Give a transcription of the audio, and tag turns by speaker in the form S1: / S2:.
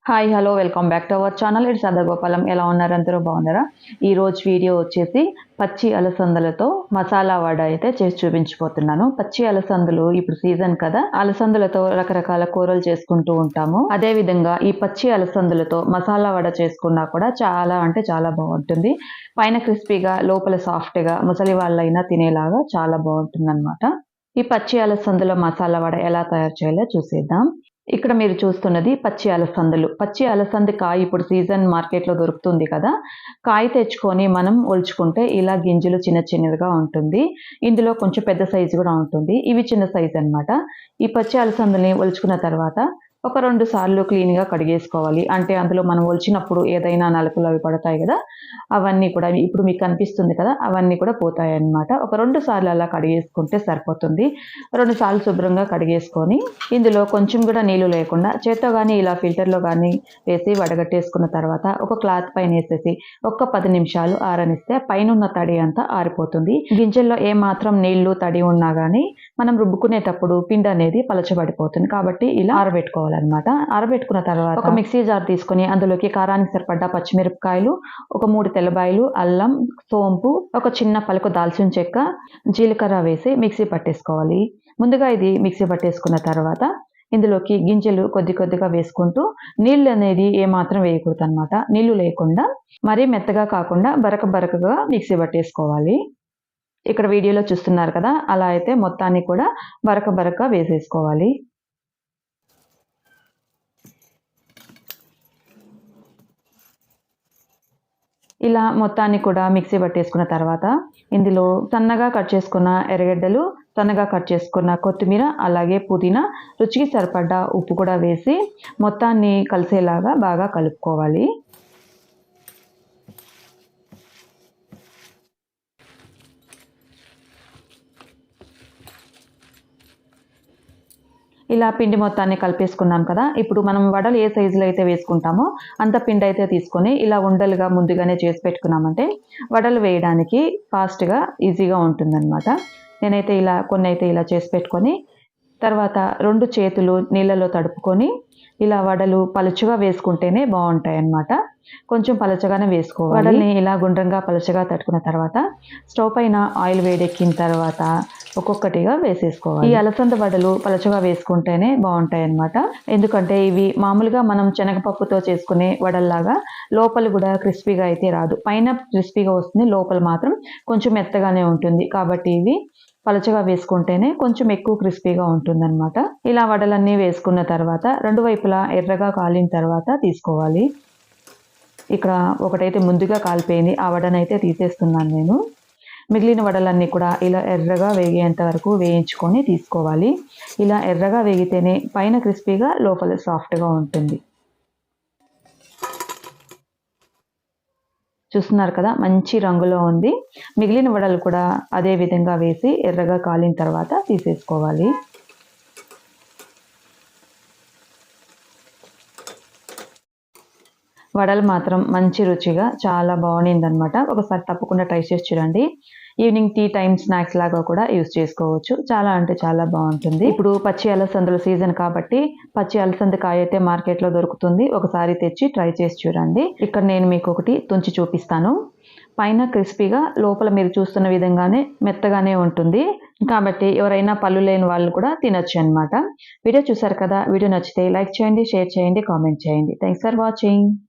S1: Hi hello welcome back to our channel. It's అదగోపాలం. ఎలా ఉన్నారు? అందరూ బాగున్నారా? ఈ రోజు వీడియో వచ్చేసి పచ్చి అలసందలతో మసాలా వడ అయితే చేసి చూపించబోతున్నాను. పచ్చి అలసందలు ఇప్పుడు సీజన్ కదా, అలసందలతో రకరకాల కూరలు చేసుకుంటూ ఉంటాము. అదే విధంగా ఈ పచ్చి అలసందలతో మసాలా వడ చేసుకున్నా కూడా చాలా అంటే చాలా బాగుంటుంది. పైన క్రిస్పీగా లోపల సాఫ్ట్గా ముసలి వాళ్ళైనా తినేలాగా చాలా బాగుంటుంది అనమాట. ఈ పచ్చి అలసందల మసాలా వడ ఎలా తయారు చేయాలో చూసేద్దాం. ఇక్కడ మీరు చూస్తున్నది పచ్చి అలసందలు. పచ్చి అలసంద కాయ ఇప్పుడు సీజన్ మార్కెట్లో దొరుకుతుంది కదా, కాయ తెచ్చుకొని మనం ఒలుచుకుంటే ఇలా గింజలు చిన్న చిన్నవిగా ఉంటుంది. ఇందులో కొంచెం పెద్ద సైజు కూడా ఉంటుంది. ఇవి చిన్న సైజు అనమాట. ఈ పచ్చి అలసందని ఒలుచుకున్న తర్వాత ఒక 2 సార్లు క్లీన్గా కడిగేసుకోవాలి. అంటే అందులో మనం ఒలిచినప్పుడు ఏదైనా నలుకలు అవి పడతాయి కదా, అవన్నీ కూడా ఇప్పుడు మీకు కనిపిస్తుంది కదా, అవన్నీ కూడా పోతాయి అన్నమాట. ఒక 2 సార్లు అలా కడిగేసుకుంటే సరిపోతుంది. 2 సార్లు శుభ్రంగా కడిగేసుకొని ఇందులో కొంచెం కూడా నీళ్లు లేకుండా చేత్తో కానీ ఇలా ఫిల్టర్లో కానీ వేసి వడగట్టేసుకున్న తర్వాత ఒక క్లాత్ పైన వేసేసి ఒక్క 10 నిమిషాలు ఆరనిస్తే పైన ఉన్న తడి అంతా ఆరిపోతుంది. గింజల్లో ఏమాత్రం నీళ్లు తడి ఉన్నా కానీ మనం రుబ్బుకునేటప్పుడు పిండి అనేది పలచబడిపోతుంది. కాబట్టి ఇలా ఆరబెట్టుకోవాలన్నమాట. ఆరబెట్టుకున్న తర్వాత ఒక మిక్సీ జార్ తీసుకొని అందులోకి కారానికి సరిపడ్డ పచ్చిమిరపకాయలు, ఒక 3 తెల్లబాయలు, అల్లం, సోంపు, ఒక చిన్న పలుకు దాల్చిన చెక్క, జీలకర్ర వేసి మిక్సీ పట్టేసుకోవాలి. ముందుగా ఇది మిక్సీ పట్టేసుకున్న తర్వాత ఇందులోకి గింజలు కొద్ది కొద్దిగా వేసుకుంటూ నీళ్ళు అనేది ఏమాత్రం వేయకూడదు అనమాట. నీళ్లు లేకుండా మరీ మెత్తగా కాకుండా బరకగా మిక్సీ పట్టేసుకోవాలి. ఇక్కడ వీడియోలో చూస్తున్నారు కదా, అలా అయితే మొత్తాన్ని కూడా బరక వేసేసుకోవాలి. ఇలా మొత్తాన్ని కూడా మిక్సీ పట్టేసుకున్న తర్వాత ఇందులో సన్నగా కట్ చేసుకున్న ఎర్రగడ్డలు, సన్నగా కట్ చేసుకున్న కొత్తిమీర, అలాగే పుదీనా, రుచికి సరిపడ్డ ఉప్పు కూడా వేసి మొత్తాన్ని కలిసేలాగా బాగా కలుపుకోవాలి. ఇలా పిండి మొత్తాన్ని కలిపేసుకున్నాం కదా, ఇప్పుడు మనం వడలు ఏ సైజులో అయితే వేసుకుంటామో అంత పిండి అయితే తీసుకొని ఇలా ఉండలుగా ముందుగానే చేసి పెట్టుకున్నామంటే వడలు వేయడానికి ఫాస్ట్గా ఈజీగా ఉంటుందన్నమాట. నేనైతే కొన్ని అయితే ఇలా చేసి పెట్టుకొని తర్వాత 2 చేతులు నీళ్ళలో తడుపుకొని ఇలా వడలు పలుచగా వేసుకుంటేనే బాగుంటాయి అన్నమాట. కొంచెం పలచగానే వేసుకోవాలి. వడల్ని ఇలా గుండ్రంగా పలచగా తట్టుకున్న తర్వాత స్టవ్ పైన ఆయిల్ వేడెక్కిన తర్వాత ఒక్కొక్కటిగా వేసేసుకోవాలి. ఈ అలసంద వడలు పలచగా వేసుకుంటేనే బాగుంటాయి అన్నమాట. ఎందుకంటే ఇవి మామూలుగా మనం శనగపప్పుతో చేసుకునే వడల్లాగా లోపల కూడా క్రిస్పీగా అయితే రాదు. పైన క్రిస్పీగా వస్తుంది, లోపల మాత్రం కొంచెం మెత్తగానే ఉంటుంది. కాబట్టి ఇవి పలచగా వేసుకుంటేనే కొంచెం ఎక్కువ క్రిస్పీగా ఉంటుందన్నమాట. ఇలా వడలన్నీ వేసుకున్న తర్వాత 2 వైపులా ఎర్రగా కాలిన తర్వాత తీసుకోవాలి. ఇక్కడ ఒకటైతే ముందుగా కాలిపోయింది, ఆ వడనైతే తీసేస్తున్నాను నేను. మిగిలిన వడలన్నీ కూడా ఇలా ఎర్రగా వేగేంత వరకు వేయించుకొని తీసుకోవాలి. ఇలా ఎర్రగా వేగితేనే పైన క్రిస్పీగా లోపల సాఫ్ట్గా ఉంటుంది. చూస్తున్నారు కదా, మంచి రంగులో ఉంది. మిగిలిన వడలు కూడా అదే విధంగా వేసి ఎర్రగా కాలిన తర్వాత తీసేసుకోవాలి. వడలు మాత్రం మంచి రుచిగా చాలా బాగుందన్నమాట. ఒకసారి తప్పకుండా ట్రై చేసి చూడండి. ఈవినింగ్ టీ టైం స్నాక్స్ లాగా కూడా యూస్ చేసుకోవచ్చు. చాలా అంటే చాలా బాగుంటుంది. ఇప్పుడు పచ్చి అలసందల సీజన్ కాబట్టి పచ్చి అలసంద కాయ అయితే మార్కెట్లో దొరుకుతుంది. ఒకసారి తెచ్చి ట్రై చేసి చూడండి. ఇక్కడ నేను మీకు ఒకటి తుంచి చూపిస్తాను. పైన క్రిస్పీగా, లోపల మీరు చూస్తున్న విధంగానే మెత్తగానే ఉంటుంది. కాబట్టి ఎవరైనా పళ్ళు లేని వాళ్ళు కూడా తినొచ్చు అనమాట. వీడియో చూసారు కదా, వీడియో నచ్చితే లైక్ చేయండి, షేర్ చేయండి, కామెంట్ చేయండి. Thanks for watching.